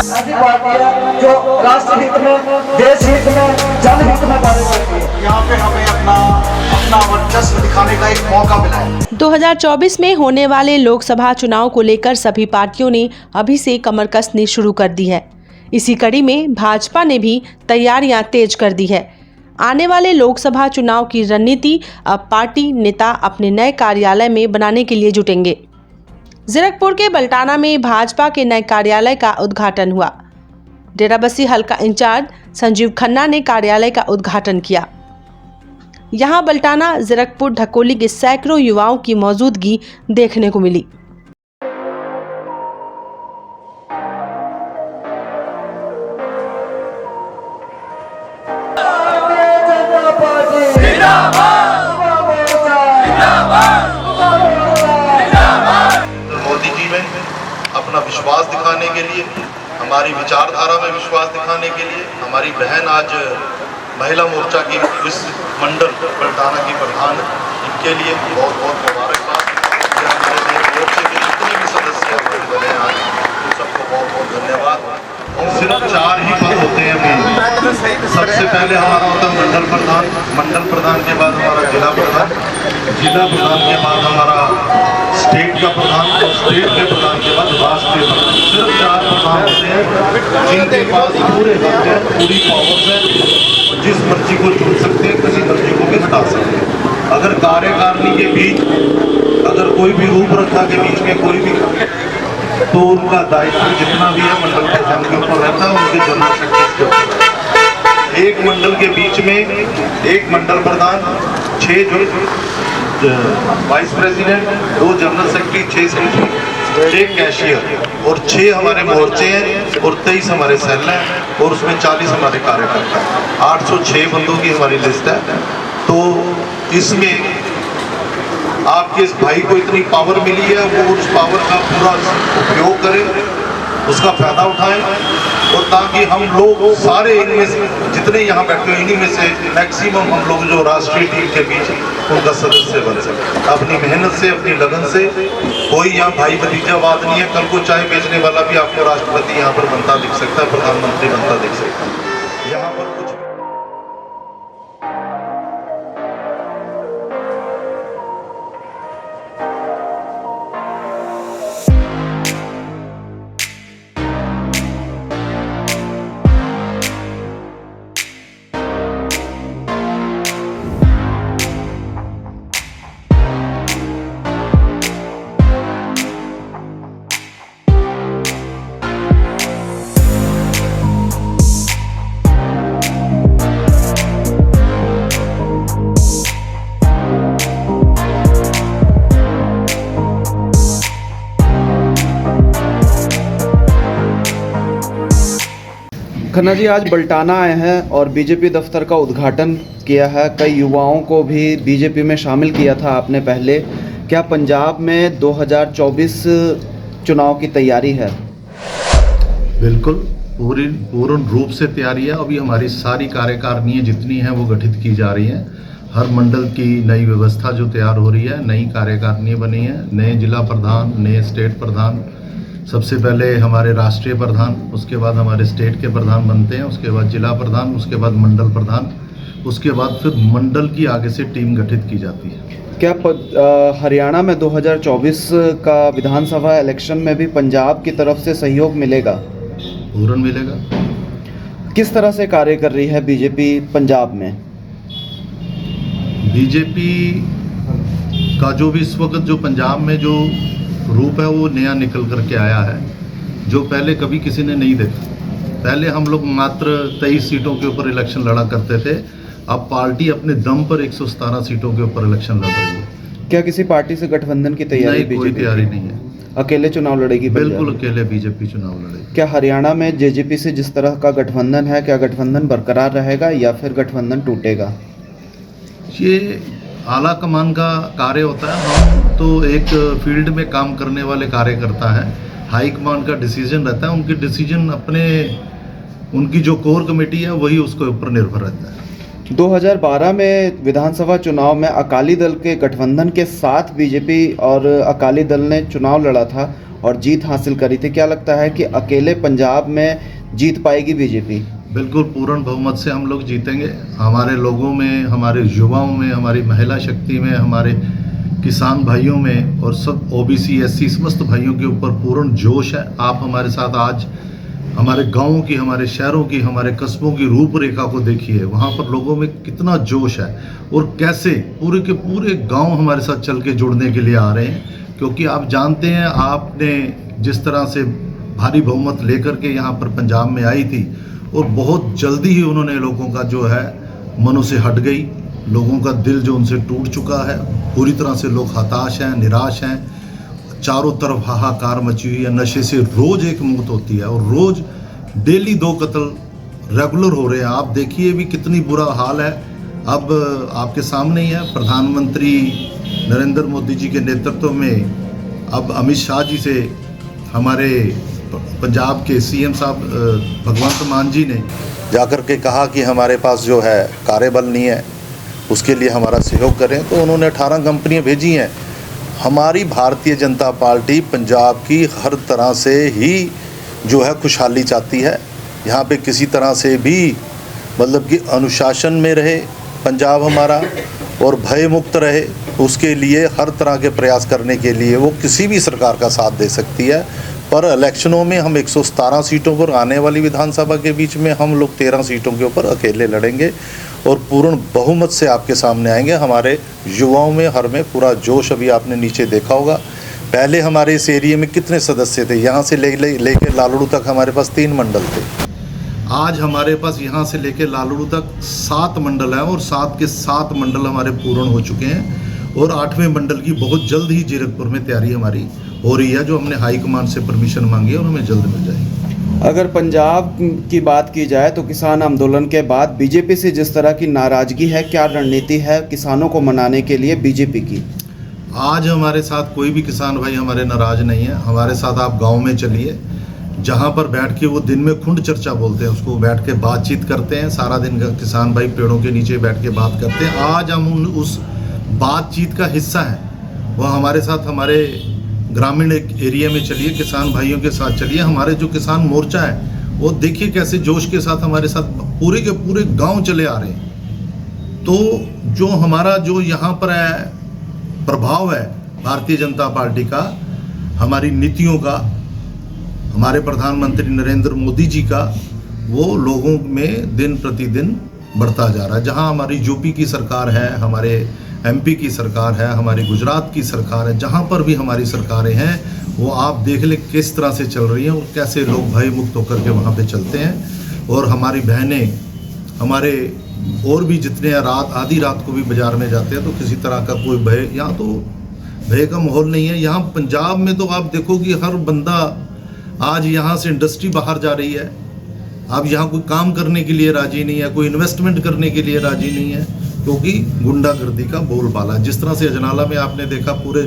ऐसी पार्टियां जो राष्ट्र हित में, देश हित में, जनहित में कार्य करती है। यहाँ पे हमें अपना वर्चस्व दिखाने का एक मौका मिला है। 2024 में होने वाले लोकसभा चुनाव को लेकर सभी पार्टियों ने अभी से कमर कसनी शुरू कर दी है। इसी कड़ी में भाजपा ने भी तैयारियां तेज कर दी है। आने वाले लोकसभा चुनाव की रणनीति अब पार्टी नेता अपने नए कार्यालय में बनाने के लिए जुटेंगे। जीरकपुर के बल्टाना में भाजपा के नए कार्यालय का उद्घाटन हुआ। डेराबस्सी हल्का इंचार्ज संजीव खन्ना ने कार्यालय का उद्घाटन किया। यहां बल्टाना, जीरकपुर, ढकोली के सैकड़ों युवाओं की मौजूदगी देखने को मिली। मोदी जी में अपना विश्वास दिखाने के लिए, हमारी विचारधारा में विश्वास दिखाने के लिए हमारी बहन आज महिला मोर्चा की इस मंडल बल्टाना की प्रधान है। इनके लिए बहुत बहुत मुबारकबाद। हमारे मोर्चे के जितने भी सदस्य हमारे बने आज, उन सबको बहुत बहुत धन्यवाद। सिर्फ 4 ही पद होते हैं अभी। सबसे पहले हमारा होता है मंडल प्रधान के बाद हमारा जिला प्रधान के बाद हमारा स्टेट का प्रधान और स्टेट के प्रधान के बाद राष्ट्रीय प्रधान। सिर्फ 4 प्रधान होते हैं जिनके पास पूरे हक है, पूरी पावर्स है, जिस मर्जी को चुन सकते हैं, किसी मर्जी को भी हटा सकते हैं। अगर कार्यकारिणी के बीच अगर कोई भी रूपरेखा के बीच में कोई भी, तो उनका दायित्व जितना भी है मंडल प्रधान के ऊपर रहता है, उनके जनरल सेक्रेटरी के ऊपर। एक मंडल के बीच में एक मंडल प्रधान, 6 जो vice president, 2 general secretary, 6 secretary, 1 cashier और 6 हमारे मोर्चे हैं और 23 हमारे सेल हैं और उसमें 40 हमारे कार्यकर्ता हैं। 806 बंदों की हमारी लिस्ट है। तो इसमें आपके इस भाई को इतनी पावर मिली है, वो उस पावर का पूरा उपयोग करें, उसका फायदा उठाएं और ताकि हम लोग सारे इनमें से जितने यहाँ बैठे इन्हीं में से मैक्सिमम हम लोग जो राष्ट्रीय टीम के बीच उनका सदस्य बन सके। अपनी मेहनत से, अपनी लगन से। कोई यहाँ भाई भतीजा बात नहीं है। कल को चाय बेचने वाला भी आपको राष्ट्रपति यहाँ पर बनता दिख सकता है, प्रधानमंत्री बनता दिख सकता है। यहाँ पर कुछ खन्ना जी आज बल्टाना आए हैं और बीजेपी दफ्तर का उद्घाटन किया है। कई युवाओं को भी बीजेपी में शामिल किया था आपने पहले। क्या पंजाब में 2024 चुनाव की तैयारी है? बिल्कुल पूर्ण रूप से तैयारी है। अभी हमारी सारी कार्यकारिणियाँ जितनी हैं वो गठित की जा रही हैं। हर मंडल की नई व्यवस्था जो तैयार हो रही है, नई कार्यकारिणियाँ बनी हैं, नए जिला प्रधान, नए स्टेट प्रधान। सबसे पहले हमारे राष्ट्रीय प्रधान, उसके बाद हमारे स्टेट के प्रधान बनते हैं, उसके बाद जिला प्रधान, उसके बाद मंडल प्रधान, उसके बाद फिर मंडल की आगे से टीम गठित की जाती है। क्या हरियाणा में 2024 का विधानसभा इलेक्शन में भी पंजाब की तरफ से सहयोग मिलेगा? पूर्ण मिलेगा। किस तरह से कार्य कर रही है बीजेपी पंजाब में? बीजेपी का जो भी इस वक्त जो पंजाब में जो रूप है वो नया निकल करके आया है, जो पहले कभी किसी ने नहीं देखा। पहले हम लोग मात्र 23 सीटों के ऊपर इलेक्शन लड़ा करते थे। अब पार्टी अपने दम पर 117 सीटों के ऊपर इलेक्शन लड़ रही है। क्या किसी पार्टी से गठबंधन की तैयारी? नहीं, कोई तैयारी नहीं है। अकेले चुनाव लड़ेगी? बिल्कुल अकेले बीजेपी चुनाव लड़ेगी। क्या हरियाणा में जेजेपी से जिस तरह का गठबंधन है, क्या गठबंधन बरकरार रहेगा या फिर गठबंधन टूटेगा? ये आला कमान का कार्य होता है। हम तो एक फील्ड में काम करने वाले कार्यकर्ता हैं। हाई कमान का डिसीजन रहता है। उनकी डिसीजन उनकी जो कोर कमेटी है वही उसके ऊपर निर्भर रहता है। 2012 में विधानसभा चुनाव में अकाली दल के गठबंधन के साथ बीजेपी और अकाली दल ने चुनाव लड़ा था और जीत हासिल करी थी। क्या लगता है कि अकेले पंजाब में जीत पाएगी बीजेपी? बिल्कुल पूर्ण बहुमत से हम लोग जीतेंगे। हमारे लोगों में, हमारे युवाओं में, हमारी महिला शक्ति में, हमारे किसान भाइयों में और सब ओबीसी एससी समस्त भाइयों के ऊपर पूर्ण जोश है। आप हमारे साथ आज हमारे गाँवों की, हमारे शहरों की, हमारे कस्बों की रूपरेखा को देखिए। वहाँ पर लोगों में कितना जोश है और कैसे पूरे के पूरे गांव हमारे साथ चल के जुड़ने के लिए आ रहे हैं। क्योंकि आप जानते हैं, आपने जिस तरह से भारी बहुमत लेकर के यहाँ पर पंजाब में आई थी और बहुत जल्दी ही उन्होंने लोगों का जो है मनों से हट गई। लोगों का दिल जो उनसे टूट चुका है, पूरी तरह से लोग हताश हैं, निराश हैं। चारों तरफ हाहाकार मची हुई है। नशे से रोज़ एक मौत होती है और रोज़ डेली 2 कत्ल रेगुलर हो रहे हैं। आप देखिए भी कितनी बुरा हाल है। अब आपके सामने ही है, प्रधानमंत्री नरेंद्र मोदी जी के नेतृत्व में अब अमित शाह जी से हमारे पंजाब के सीएम साहब भगवंत मान जी ने जाकर के कहा कि हमारे पास जो है कार्यबल नहीं है, उसके लिए हमारा सहयोग करें। तो उन्होंने 18 कंपनियां भेजी हैं। हमारी भारतीय जनता पार्टी पंजाब की हर तरह से ही जो है खुशहाली चाहती है। यहाँ पे किसी तरह से भी मतलब कि अनुशासन में रहे पंजाब हमारा और भय मुक्त रहे, उसके लिए हर तरह के प्रयास करने के लिए वो किसी भी सरकार का साथ दे सकती है। पर इलेक्शनों में हम 117 सीटों पर, आने वाली विधानसभा के बीच में हम लोग 13 सीटों के ऊपर अकेले लड़ेंगे और पूर्ण बहुमत से आपके सामने आएंगे। हमारे युवाओं में, हर में पूरा जोश अभी आपने नीचे देखा होगा। पहले हमारे इस एरिया में कितने सदस्य थे? यहाँ से लेके लालड़ू तक हमारे पास 3 मंडल थे। आज हमारे पास यहाँ से लेके लालड़ू तक 7 मंडल हैं और 7 के 7 मंडल हमारे पूर्ण हो चुके हैं और 8वें मंडल की बहुत जल्द ही जीरकपुर में तैयारी हमारी हो रही है, जो हमने हाईकमान से परमिशन मांगी है और हमें जल्द मिल जाएगी। अगर पंजाब की बात की जाए तो किसान आंदोलन के बाद बीजेपी से जिस तरह की नाराजगी है, क्या रणनीति है किसानों को मनाने के लिए बीजेपी की? आज हमारे साथ कोई भी किसान भाई हमारे नाराज नहीं है। हमारे साथ आप गांव में चलिए, जहां पर बैठ के वो दिन में खुंड चर्चा बोलते हैं, उसको बैठ के बातचीत करते हैं। सारा दिन का किसान भाई पेड़ों के नीचे बैठ के बात करते हैं। आज हम उस बातचीत का हिस्सा हैं। वह हमारे साथ, हमारे ग्रामीण एरिया में चलिए, किसान भाइयों के साथ चलिए। हमारे जो किसान मोर्चा है वो देखिए कैसे जोश के साथ हमारे साथ पूरे के पूरे गांव चले आ रहे हैं। तो जो हमारा जो यहाँ पर है प्रभाव है भारतीय जनता पार्टी का, हमारी नीतियों का, हमारे प्रधानमंत्री नरेंद्र मोदी जी का, वो लोगों में दिन प्रतिदिन बढ़ता जा रहा है। जहाँ हमारी यूपी की सरकार है, हमारे एमपी की सरकार है, हमारी गुजरात की सरकार है, जहाँ पर भी हमारी सरकारें हैं, वो आप देख ले किस तरह से चल रही हैं और कैसे लोग भय मुक्त होकर के वहाँ पे चलते हैं। और हमारी बहनें, हमारे और भी जितने रात, आधी रात को भी बाज़ार में जाते हैं, तो किसी तरह का कोई भय, यहाँ तो भय का माहौल नहीं है। यहाँ पंजाब में तो आप देखो कि हर बंदा आज यहाँ से इंडस्ट्री बाहर जा रही है। अब यहाँ कोई काम करने के लिए राज़ी नहीं है, कोई इन्वेस्टमेंट करने के लिए राज़ी नहीं है, क्योंकि गुंडागर्दी का बोलबाला। जिस तरह से अजनाला में आपने देखा, पूरे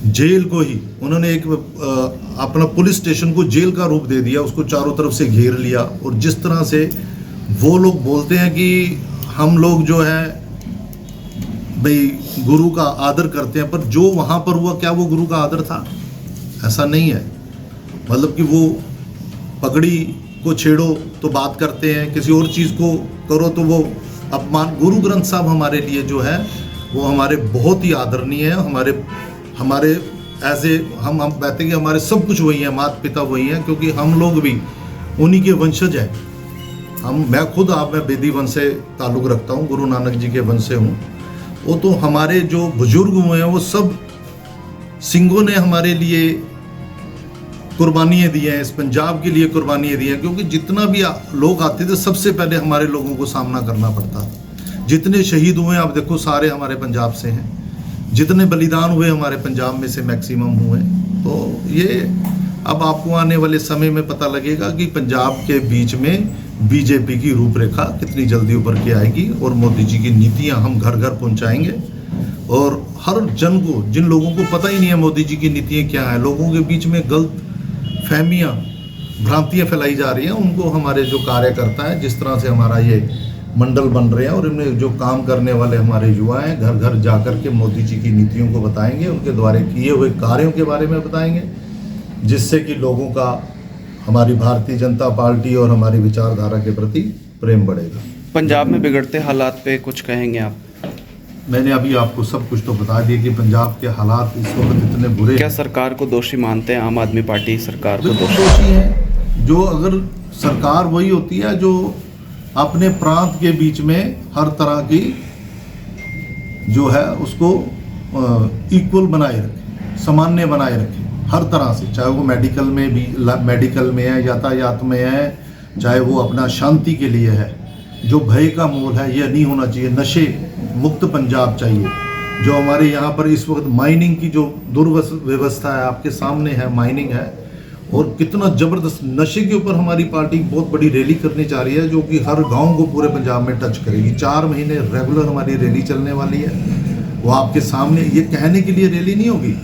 जेल को ही उन्होंने एक अपना पुलिस स्टेशन को जेल का रूप दे दिया, उसको चारों तरफ से घेर लिया। और जिस तरह से वो लोग बोलते हैं कि हम लोग जो है भाई गुरु का आदर करते हैं, पर जो वहाँ पर हुआ, क्या वो गुरु का आदर था? ऐसा नहीं है। मतलब कि वो पगड़ी को छेड़ो तो बात करते हैं, किसी और चीज़ को करो तो वो अपमान। गुरु ग्रंथ साहब हमारे लिए जो है वो हमारे बहुत ही आदरणीय है। हमारे ऐसे हम कहते हैं कि हमारे सब कुछ वही है, माता पिता वही हैं, क्योंकि हम लोग भी उन्हीं के वंशज हैं। मैं खुद मैं बेदी वंश से ताल्लुक़ रखता हूँ, गुरु नानक जी के वंश से हूँ। वो तो हमारे जो बुजुर्ग हुए हैं वो सब सिंघों ने हमारे लिए कुर्बानियाँ दी हैं, इस पंजाब के लिए कुर्बानियाँ दी हैं। क्योंकि जितना भी लोग आते थे, सबसे पहले हमारे लोगों को सामना करना पड़ता था। जितने शहीद हुए आप देखो, सारे हमारे पंजाब से हैं। जितने बलिदान हुए हमारे पंजाब में से मैक्सिमम हुए। तो ये अब आपको आने वाले समय में पता लगेगा कि पंजाब के बीच में बीजेपी की रूपरेखा कितनी जल्दी उभर के आएगी और मोदी जी की नीतियां हम घर घर पहुंचाएंगे। और हर जन को, जिन लोगों को पता ही नहीं है मोदी जी की नीतियां क्या है, लोगों के बीच में गलत फहमियाँ, भ्रांतियाँ फैलाई जा रही हैं, उनको हमारे जो कार्यकर्ता है, जिस तरह से हमारा ये मंडल बन रहे हैं और इनमें जो काम करने वाले हमारे युवा हैं घर घर जाकर के मोदी जी की नीतियों को बताएंगे, उनके द्वारा किए हुए कार्यों के बारे में बताएंगे, जिससे कि लोगों का हमारी भारतीय जनता पार्टी और हमारी विचारधारा के प्रति प्रेम बढ़ेगा। पंजाब में बिगड़ते हालात पे कुछ कहेंगे आप? मैंने अभी आपको सब कुछ तो बता दिया कि पंजाब के हालात इस वक्त इतने बुरे क्या सरकार को दोषी मानते हैं? आम आदमी पार्टी सरकार को बिल्कुल दोषी दोषी है। जो अगर सरकार वही होती है जो अपने प्रांत के बीच में हर तरह की जो है उसको इक्वल बनाए रखे, सामान्य बनाए रखे हर तरह से, चाहे वो मेडिकल में भी मेडिकल में है, यातायात में है, चाहे वो अपना शांति के लिए है। जो भय का मोल है यह नहीं होना चाहिए। नशे मुक्त पंजाब चाहिए। जो हमारे यहाँ पर इस वक्त माइनिंग की जो दुर्व्यवस्था है आपके सामने है, माइनिंग है और कितना ज़बरदस्त नशे के ऊपर हमारी पार्टी बहुत बड़ी रैली करने जा रही है जो कि हर गांव को पूरे पंजाब में टच करेगी। 4 महीने रेगुलर हमारी रैली चलने वाली है। वो आपके सामने, ये कहने के लिए रैली नहीं होगी,